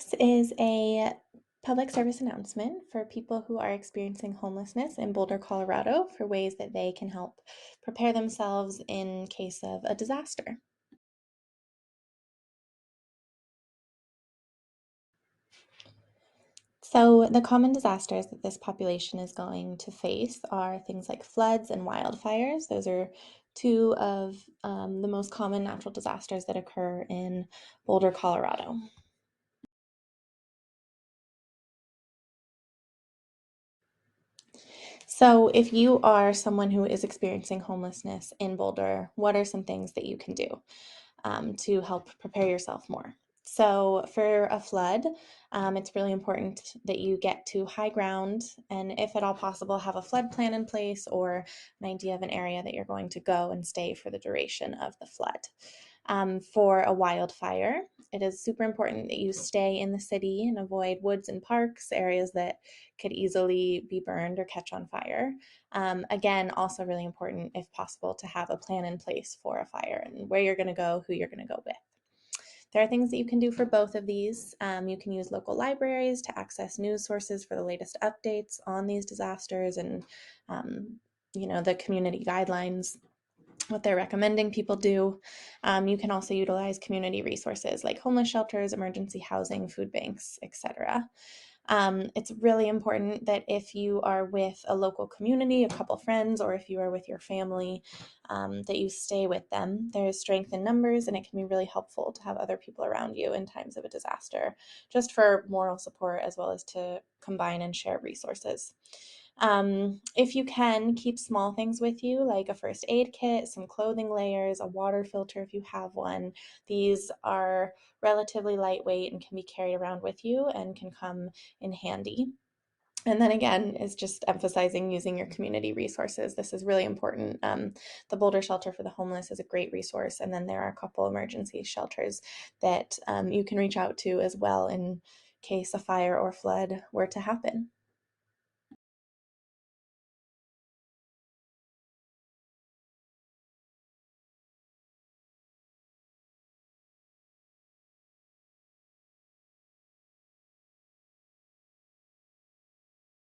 This is a public service announcement for people who are experiencing homelessness in Boulder, Colorado, for ways that they can help prepare themselves in case of a disaster. So, the common disasters that this population is going to face are things like floods and wildfires. Those are two of the most common natural disasters that occur in Boulder, Colorado. So, if you are someone who is experiencing homelessness in Boulder, what are some things that you can do to help prepare yourself more? So, for a flood, it's really important that you get to high ground and, if at all possible, have a flood plan in place or an idea of an area that you're going to go and stay for the duration of the flood. For a wildfire, it is super important that you stay in the city and avoid woods and parks, areas that could easily be burned or catch on fire. Again, also really important, if possible, to have a plan in place for a fire and where you're going to go, who you're going to go with. There are things that you can do for both of these. You can use local libraries to access news sources for the latest updates on these disasters and, um, the community guidelines, what they're recommending people do. You can also utilize community resources like homeless shelters, emergency housing, food banks, etc. It's really important that if you are with a local community, a couple friends, or if you are with your family, that you stay with them. There is strength in numbers, and it can be really helpful to have other people around you in times of a disaster, just for moral support as well as to combine and share resources. If you can, keep small things with you, like a first aid kit, some clothing layers, a water filter if you have one. These are relatively lightweight and can be carried around with you and can come in handy. And then again, is just emphasizing using your community resources. This is really important. The Boulder Shelter for the Homeless is a great resource. And then there are a couple emergency shelters that you can reach out to as well in case a fire or flood were to happen.